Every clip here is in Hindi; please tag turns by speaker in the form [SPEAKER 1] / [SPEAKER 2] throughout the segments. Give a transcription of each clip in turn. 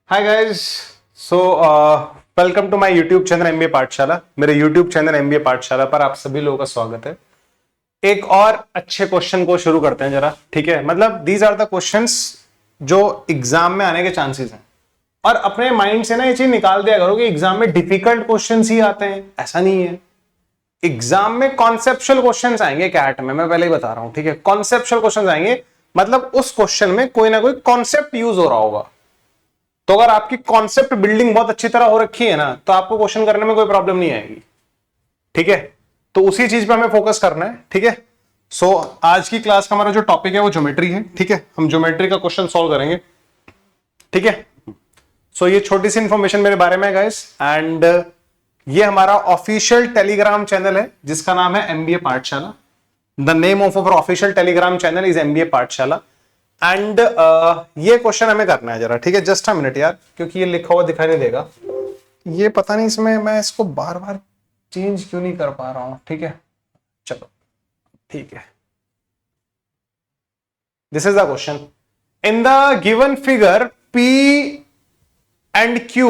[SPEAKER 1] Hi guys, so welcome to my YouTube channel MBA Pathshala. मेरे यूट्यूब चैनल एमबीए पाठशाला पर आप सभी लोगों का स्वागत है। एक और अच्छे क्वेश्चन को शुरू करते हैं जरा, ठीक है। मतलब दीज आर द क्वेश्चंस जो एग्जाम में आने के चांसेस हैं, और अपने माइंड से ना ये चीज निकाल दिया करो कि एग्जाम में डिफिकल्ट क्वेश्चंस ही आते हैं, ऐसा नहीं है। एग्जाम में कॉन्सेप्चुअल क्वेश्चंस आएंगे कैट में, मैं पहले ही बता रहा हूं, ठीक है। कॉन्सेप्चुअल क्वेश्चंस आएंगे, मतलब उस क्वेश्चन में कोई ना कोई कॉन्सेप्ट यूज हो रहा होगा। तो अगर आपकी कॉन्सेप्ट बिल्डिंग बहुत अच्छी तरह हो रखी है ना, तो आपको क्वेश्चन करने में कोई प्रॉब्लम नहीं आएगी, ठीक है। तो उसी चीज पे हमें फोकस करना है, ठीक है। सो आज की क्लास का हमारा जो टॉपिक है वो ज्योमेट्री है, ठीक है। हम ज्योमेट्री का क्वेश्चन सॉल्व करेंगे, ठीक है। सो ये छोटी सी इंफॉर्मेशन मेरे बारे में है गाइस, एंड ये हमारा ऑफिशियल टेलीग्राम चैनल है जिसका नाम है एमबीए पाठशाला। The name of our official Telegram channel is MBA पाठशाला। एंड ये क्वेश्चन हमें करना है जरा, ठीक है। जस्ट अ मिनट यार, क्योंकि ये लिखा हुआ दिखाई नहीं देगा, ये पता नहीं इसमें मैं इसको बार बार चेंज क्यों नहीं कर पा रहा हूं, ठीक है। चलो ठीक है, this is the question. In the given figure P and Q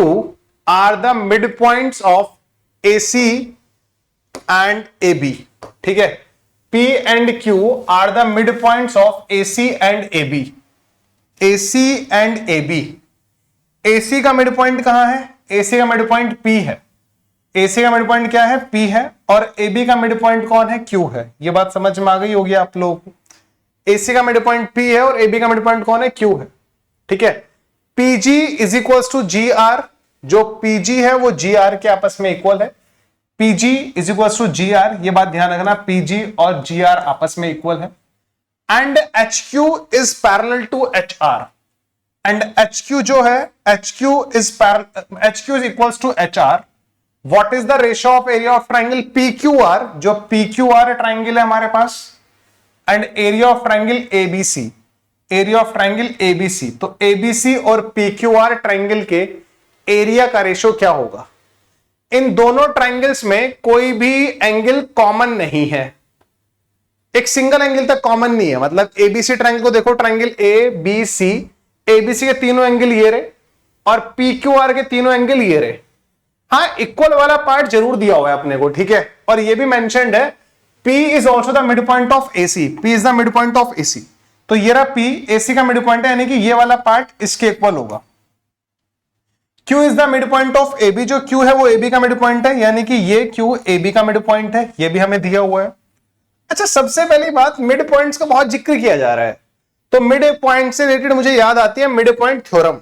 [SPEAKER 1] are the midpoints of AC and AB, ठीक है। P and Q are the midpoints of AC and AB. AC and AB. AC का मिड पॉइंट कहां है? AC का मिड पॉइंट P है। AC का मिड पॉइंट क्या है? P है। और AB का मिड पॉइंट कौन है? Q है। ये बात समझ में आ गई होगी आप लोगों को। AC का मिड पॉइंट P है और AB का मिड पॉइंट कौन है? Q है, ठीक है। PG is equals to GR, जो PG है वो GR के आपस में इक्वल है। PG is equals to GR, ये बात ध्यान रखना, PG और GR आपस में इक्वल है। And HQ is parallel to HR, and HQ जो है HQ is equals to HR। What is the ratio of area of triangle PQR, जो PQR ट्राइंगल है हमारे पास, and area of triangle ABC, area of triangle ABC। तो ABC और PQR ट्राइंगल के एरिया का रेशियो क्या होगा? इन दोनों ट्राइंगल्स में कोई भी एंगल कॉमन नहीं है, एक सिंगल एंगल तक कॉमन नहीं है। मतलब ABC ट्राइंगल को देखो, ट्राइंगल ABC, ABC के तीनों एंगल ये रहे और PQR के तीनों एंगल ये रहे। हाँ, इक्वल वाला पार्ट जरूर दिया हुआ है अपने को, ठीक है। और ये भी मेंशन्ड है, P is also the mid point of AC, P is the mid point of AC। तो ये रहा P, AC का मिड पॉइंट है, यानी कि ये वाला पार्ट इसके इक्वल होगा। Q is the mid point of AB, जो Q है वो AB का मिड पॉइंट है, यानी कि ये Q AB का मिड पॉइंट है, ये भी हमें दिया हुआ है। अच्छा, सबसे पहली बात, मिड पॉइंट्स का बहुत जिक्र किया जा रहा है, तो मिड पॉइंट से रिलेटेड मुझे याद आती है मिड पॉइंट थ्योरम।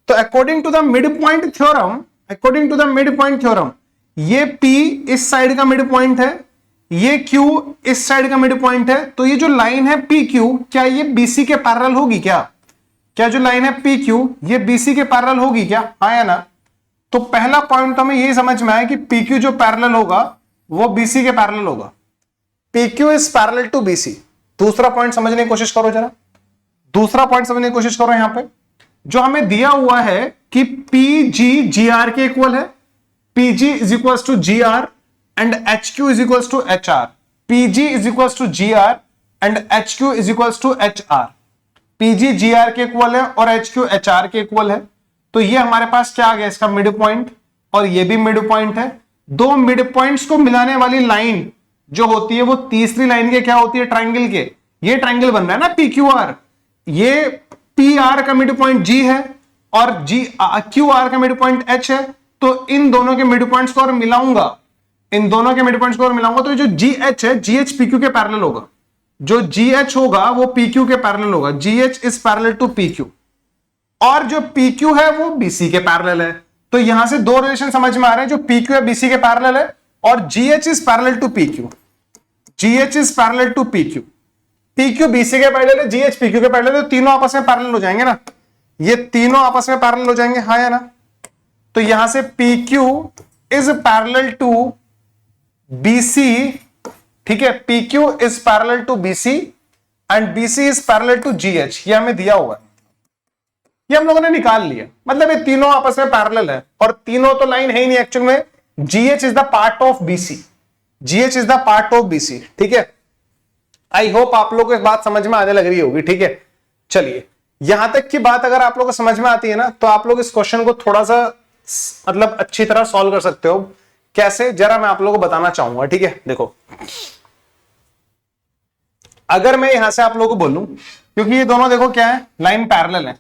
[SPEAKER 1] तो according to the mid point theorem, according to the mid point theorem, ये P इस साइड का मिड पॉइंट है, ये Q इस साइड का मिड पॉइंट है। तो ये जो लाइन है PQ, क्या ये BC के पैरेलल होगी? क्या जो लाइन है PQ ये BC के पैरेलल होगी क्या? हाँ या ना? तो पहला पॉइंट हमें यही समझ में आया कि PQ जो पैरेलल होगा वो BC के पैरेलल होगा। PQ is parallel to BC। दूसरा पॉइंट समझने की कोशिश करो जरा, दूसरा पॉइंट समझने की कोशिश करो। यहां पे जो हमें दिया हुआ है कि PG GR के इक्वल है, PG is equal to GR and HQ is equal to HR। PG is equal to GR and HQ is equal to HR। PG GR के इक्वल है और HQ HR के इक्वल है। तो ये हमारे पास क्या आ गया? इसका मिड पॉइंट, और ये भी मिड पॉइंट है। दो मिड पॉइंट्स को मिलाने वाली लाइन जो होती है वो तीसरी लाइन के क्या होती है? ट्राइंगल के। ये ट्राइंगल बन रहा है ना PQR, ये PR का मिड पॉइंट G है और QR का मिड पॉइंट H है। तो इन दोनों के मिड पॉइंट्स को और मिलाऊंगा, इन दोनों के मिड पॉइंट्स को और मिलाऊंगा, तो जो GH है, GH PQ के पैरेलल होगा। जो GH होगा वो PQ के पैरेलल होगा। GH is parallel to PQ, और जो PQ है वो BC के पैरेलल है। तो यहां से दो रिलेशन समझ में आ रहे हैं, जो PQ है BC के पैरेलल है और GH is parallel to PQ। GH is parallel to PQ, PQ BC के पैरेलल है, GH PQ के पैरेलल है। तो तीनों आपस में पैरेलल हो जाएंगे ना, ये तीनों आपस में पैरेलल हो जाएंगे, हाँ या ना? तो यहां से PQ is parallel to BC, ठीक है। PQ is parallel to BC and BC is parallel to GH। ये हमें दिया हुआ है, ये हम लोगों ने निकाल लिया। मतलब ये तीनों आपस में पैरेलल है, और तीनों तो लाइन है ही नहीं एक्चुअल में। GH is the part of BC, GH is the part of BC, ठीक है। आई होप आप लोगों को एक बात समझ में आने लग रही होगी, ठीक है। चलिए यहां तक की बात अगर आप लोगों को समझ में आती है ना, तो आप लोग इस क्वेश्चन को थोड़ा सा मतलब अच्छी तरह सॉल्व कर सकते हो। कैसे, जरा मैं आप लोगों को बताना चाहूंगा, ठीक है। देखो, अगर मैं यहां से आप लोगों को बोलूं, क्योंकि ये दोनों देखो क्या है, लाइन पैरेलल है,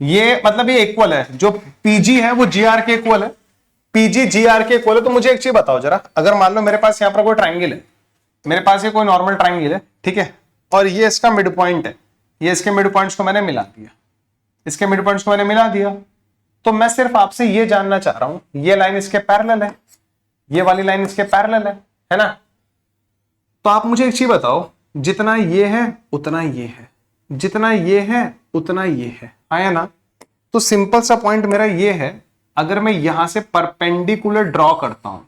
[SPEAKER 1] ये मतलब ये इक्वल है, जो पीजी है वो जीआर के इक्वल है, पीजी जीआर के इक्वल है। तो मुझे एक चीज बताओ जरा, अगर मान लो मेरे पास यहां पर कोई ट्राइंगल है, मेरे पास ये कोई नॉर्मल ट्राइंगल है, ठीक है, और ये इसका मिड पॉइंट है, ये इसके मिड पॉइंट्स को मैंने मिला दिया, इसके मिड पॉइंट्स को मैंने मिला दिया, तो मैं सिर्फ आपसे ये जानना चाह रहा हूं, ये लाइन इसके पैरेलल है, ये वाली लाइन इसके पैरेलल है ना। तो आप मुझे एक चीज बताओ, जितना ये है उतना ये है, जितना ये है उतना ये है, आया ना। तो सिंपल सा पॉइंट मेरा ये है, अगर मैं यहां से परपेंडिकुलर ड्रॉ करता हूं,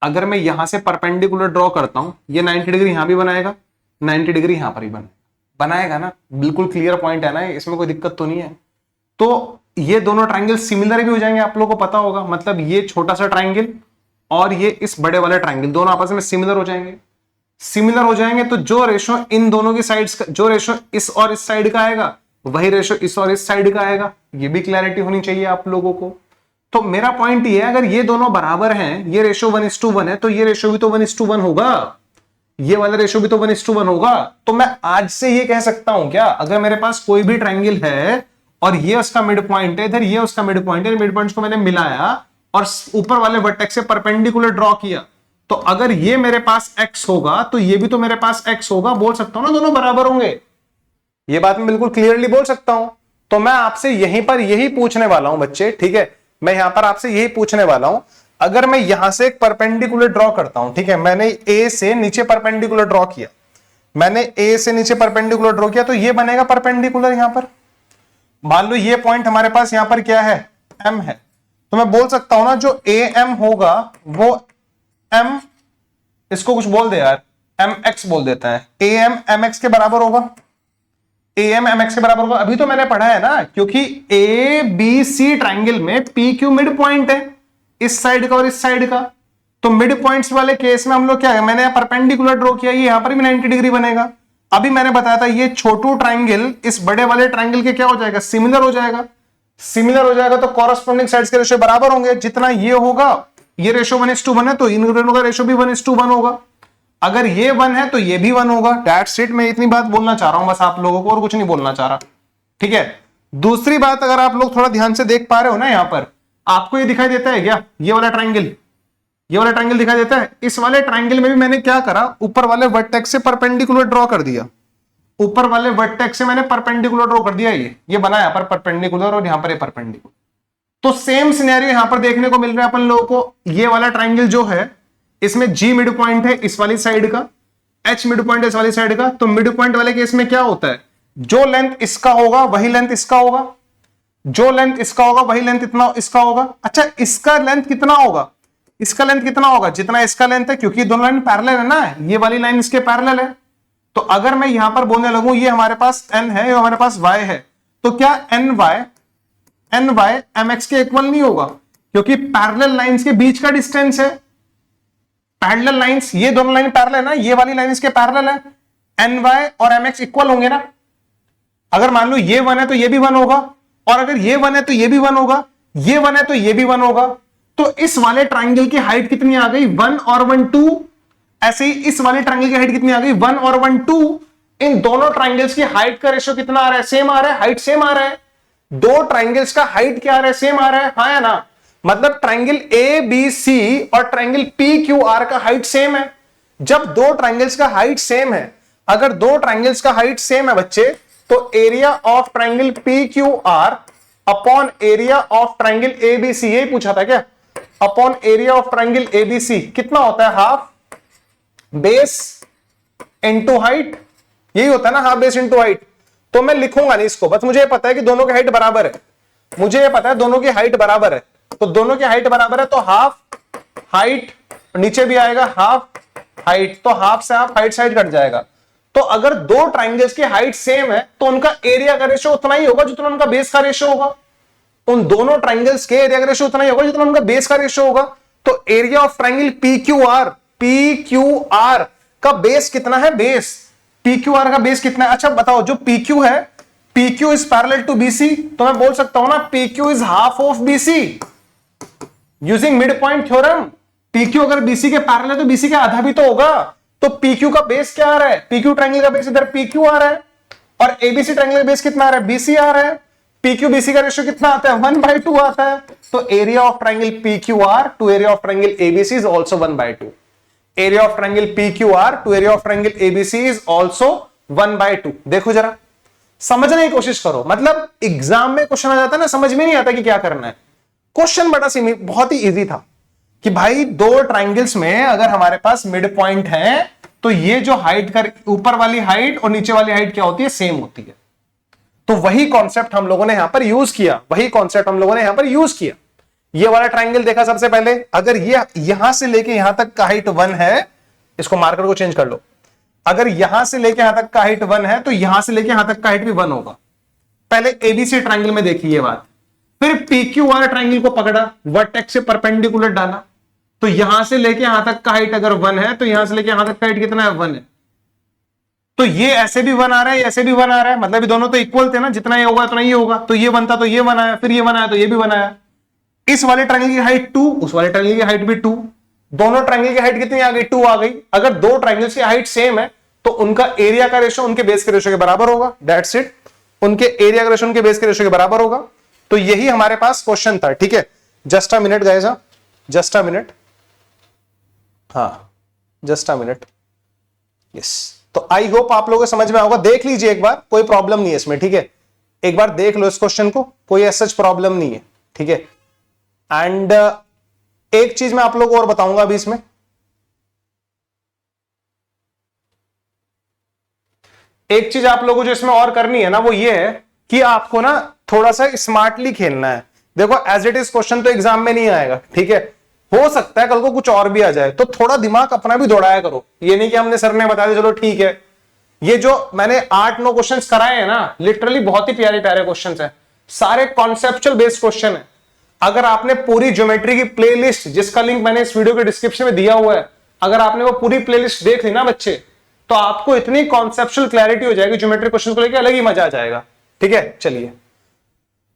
[SPEAKER 1] अगर मैं यहां से परपेंडिकुलर ड्रॉ करता हूं, ये 90 डिग्री यहां भी बनाएगा, 90 डिग्री यहां पर ही बनाएगा ना। बिल्कुल क्लियर पॉइंट है ना, इसमें कोई दिक्कत तो नहीं है। तो ये दोनों ट्राइंगल सिमिलर भी हो जाएंगे, आप लोगों को पता होगा, मतलब ये छोटा सा ट्राइंगल और ये इस बड़े वाले ट्राइंगल दोनों आपस में सिमिलर हो जाएंगे। सिमिलर हो जाएंगे तो जो रेशो इन दोनों की साइड्स का, जो रेशो इस और इस साइड का आएगा, वही रेशो इस और इस साइड का आएगा। ये भी क्लैरिटी होनी चाहिए आप लोगों को। तो मेरा पॉइंट ये है, अगर ये दोनों बराबर हैं, ये रेशो 1:1 है, तो ये रेशो भी तो 1:1 होगा, ये वाला रेशो भी तो 1:1 होगा। तो मैं आज से ये कह सकता हूं क्या, अगर मेरे पास कोई भी ट्राइंगल है और ये उसका मिड पॉइंट है, इधर ये उसका मिड पॉइंट है, मिड पॉइंट्स को मैंने मिलाया और ऊपर वाले वर्टेक्स से परपेंडिकुलर ड्रॉ किया, तो अगर ये मेरे पास x होगा तो ये भी तो मेरे पास x होगा, बोल सकता हूं ना दोनों बराबर होंगे। ये बात मैं बिल्कुल क्लियरली बोल सकता हूं। तो मैं आपसे यहीं पर यही पूछने वाला हूं बच्चे, ठीक है, मैं यहां पर आपसे यही पूछने वाला हूं, अगर मैं यहां से एक परपेंडिकुलर ड्रॉ करता हूं, ठीक है, मैंने ए से नीचे परपेंडिकुलर ड्रॉ किया, मैंने ए से नीचे परपेंडिकुलर ड्रॉ किया, तो ये बनेगा परपेंडिकुलर यहां पर। मान लो ये पॉइंट हमारे पास यहां पर क्या है, m है, तो मैं बोल सकता हूं ना जो ए एम होगा वो m, इसको कुछ बोल दे यार, mx बोल देता है, am mx के बराबर होगा, am mx के बराबर होगा। अभी तो मैंने पढ़ा है ना, क्योंकि ए बी सी ट्राइंगल में पी क्यू मिड पॉइंट है, इस साइड का और इस साइड का। तो मिड पॉइंट्स वाले केस में हम लोग क्या है, मैंने परपेंडिकुलर ड्रॉ किया, ये यहां पर भी 90 डिग्री बनेगा। अभी मैंने बताया था ये छोटू ट्राइंगल इस बड़े वाले ट्राइंगल के क्या हो जाएगा, सिमिलर हो जाएगा। सिमिलर हो जाएगा तो कॉरस्पॉन्डिंग साइड्स के रेशो बराबर होंगे, जितना ये होगा, ये रेशो 1:1 है, तो इन दोनों का रेशो भी 1:1 होगा। अगर ये 1 है तो ये भी 1 होगा। That's it. मैं इतनी बात बोलना चाह रहा हूं बस आप लोगों को, और कुछ नहीं बोलना चाह रहा, ठीक है। दूसरी बात, अगर आप लोग थोड़ा ध्यान से देख पा रहे हो ना, यहां पर आपको ये दिखाई देता है क्या, ये वाला ट्राइंगल, ये वाला ट्राइंगल दिखाई देता है। इस वाले ट्राइंगल में भी मैंने क्या करा, ऊपर वाले वर्टेक्स से परपेंडिकुलर ड्रॉ कर दिया, ऊपर वाले वर्टेक्स से मैंने परपेंडिकुलर ड्रॉ कर दिया, ये बना यहां पर परपेंडिकुलर और यहां पर ये परपेंडिकुलर। तो सेम सिनेरियो यहां पर देखने को मिल रहा है अपन लोगों को। ये वाला ट्राइंगल जो है, इसमें G मिड पॉइंट है इस वाली साइड का, H मिड पॉइंट है इस वाली साइड का। तो मिड पॉइंट वाले केस में क्या होता है, जो लेंथ इसका होगा वही लेंथ इसका होगा, जो लेंथ इसका होगा वही लेंथ इतना इसका होगा। अच्छा, इसका लेंथ कितना होगा, इसका लेंथ कितना होगा, जितना इसका लेंथ है, क्योंकि दोनों लाइन पैरेलल है ना, ये वाली लाइन इसके पैरेलल है। तो अगर मैं यहां पर बोलने लगूं ये हमारे पास n है, ये हमारे पास y है, तो क्या एन वाई एम एक्स के इक्वल नहीं होगा, क्योंकि पैरेलल लाइंस के बीच का डिस्टेंस है। पैरेलल लाइंस, ये दोनों लाइन पैरेलल है ना, ये वाली लाइन इसके पैरेलल है, एन वाई और एम एक्स इक्वल होंगे ना। अगर मान लो ये 1 है तो ये भी 1 होगा, और अगर ये 1 है तो ये भी 1 होगा, ये 1 है तो ये भी 1 होगा। तो इस वाले ट्राइंगल की हाइट कितनी आ गई, 1 और 1 2। ऐसे ही इस वाले ट्राइंगल की हाइट कितनी आ गई, 1 और 1 2। इन दोनों ट्राइंगल्स की हाइट का रेशियो कितना आ रहा है, सेम आ रहा है, हाइट सेम आ रहा है। दो ट्राइंगल्स का हाइट क्या आ रहा है, सेम आ रहा है, हाँ या ना। मतलब ट्राइंगल ए बी सी और ट्राइंगल पी क्यू आर का हाइट सेम है। जब दो ट्राइंगल्स का हाइट सेम है, अगर दो ट्राइंगल्स का हाइट सेम है बच्चे, तो area of triangle P Q R upon area of triangle A B C, यही पूछा था क्या, upon area of triangle A B C कितना होता है, हाफ बेस इंटू हाइट, यही होता है ना, हाफ बेस इंटू हाइट। तो मैं लिखूंगा नहीं इसको, बस मुझे पता है कि दोनों की हाइट बराबर है, मुझे पता है दोनों की हाइट बराबर है, तो दोनों की हाइट बराबर है, तो हाफ हाइट, नीचे भी आएगा हाफ हाइट, तो हाफ से हाफ हाइट साइड कट जाएगा। तो अगर दो ट्राइंगल्स की हाइट सेम है तो उनका एरिया का रेशियो उतना ही होगा जितना उनका बेस का रेशियो होगा। उन दोनों ट्राइंगल्स के एरिया का रेशियो उतना ही होगा जितना उनका बेस का रेशियो होगा। तो area of triangle P Q R का बेस कितना है, बेस पी क्यू आर का बेस कितना है। अच्छा बताओ, जो पी क्यू है PQ is parallel to BC, तो मैं बोल सकता हूं ना PQ is half of BC using mid point theorem. PQ अगर BC के पैरेलल है तो BC का आधा भी तो होगा। तो PQ का बेस क्या आ रहा है? PQ ट्रायंगल का बेस इधर PQ आ रहा है और ABC ट्रायंगल का बेस कितना आ रहा है? BC आ रहा है। PQ BC का रेशियो कितना आता है? 1/2 आता है। तो area of triangle PQR to area of triangle ABC is also 1/2। Area of triangle PQR to area of triangle ABC is also 1/2। देखो जरा, समझने की कोशिश करो। मतलब एग्जाम में क्वेश्चन आ जाता है ना, समझ में नहीं आता कि क्या करना है। क्वेश्चन बड़ा बहुत ही इजी था कि भाई दो ट्रायंगल्स में अगर हमारे पास मिड पॉइंट है तो ये जो हाइट कर, ऊपर वाली हाइट और नीचे वाली हाइट क्या होती है? सेम होती है। तो वही कॉन्सेप्ट हम लोगों ने यहां पर यूज किया, ये वाला ट्रायंगल देखा सबसे पहले। अगर ये यहां से लेके यहां तक का हाइट 1 है, इसको मार्कर को चेंज कर लो। अगर यहां से लेके यहां तक का हाइट 1 है तो यहां से लेके यहां तक का हाइट भी 1 होगा। पहले ABC ट्रायंगल में देखी ये बात। फिर PQR ट्रायंगल को पकड़ा, वर्टेक्स से परपेंडिकुलर डाला, तो यहां से लेके यहां तक का हाइट अगर 1 है तो यहां से लेके यहां तक का हाइट कितना है? 1 है। तो ये ऐसे भी 1 आ रहा है, ऐसे भी 1 आ रहा है, मतलब ये दोनों तो इक्वल थे ना, जितना ये होगा उतना ये होगा। तो ये 1 था तो ये 1 आया, फिर ये 1 आया तो ये भी 1 आया। इस वाले ट्रायंगल की हाइट 2, उस वाले ट्रायंगल की हाइट भी 2, दोनों ट्रायंगल की हाइट कितनी आ गई? 2 आ गई। अगर दो ट्रायंगल्स की हाइट सेम है तो उनका एरिया का रेशियो उनके बेस के रेशियो के बराबर होगा। That's it. उनके एरिया का रेशियो उनके बेस के रेशियो के बराबर होगा। तो यही हमारे पास क्वेश्चन था। ठीक है, just a minute guys, just a minute, हाँ जस्ट अ मिनट। यस, तो आई होप आप लोगों को समझ में आएगा। देख लीजिए एक बार, कोई प्रॉब्लम नहीं है इसमें। ठीक है, एक बार देख लो इस क्वेश्चन को, कोई ऐसा प्रॉब्लम नहीं है। ठीक है, एंड एक चीज मैं आप लोगों को और बताऊंगा अभी इसमें। एक चीज आप लोगों को जो इसमें और करनी है ना, वो ये है कि आपको ना थोड़ा सा स्मार्टली खेलना है। देखो एज इट इज क्वेश्चन तो एग्जाम में नहीं आएगा। ठीक है, हो सकता है कल को कुछ और भी आ जाए, तो थोड़ा दिमाग अपना भी दौड़ाया करो। ये नहीं कि हमने सर ने बता दिया चलो ठीक है। ये जो मैंने 8-9 क्वेश्चंस कराए हैं ना, लिटरली बहुत ही प्यारे प्यारे क्वेश्चंस हैं, सारे कॉन्सेप्चुअल बेस्ड क्वेश्चन है। अगर आपने पूरी ज्योमेट्री की प्लेलिस्ट, जिसका लिंक मैंने इस वीडियो के डिस्क्रिप्शन में दिया हुआ है, अगर आपने वो पूरी प्लेलिस्ट देख ली ना बच्चे, तो आपको इतनी कॉन्सेप्चुअल क्लैरिटी हो जाएगी ज्योमेट्री क्वेश्चन को लेकर, अलग ही मजा आ जाएगा। ठीक है, चलिए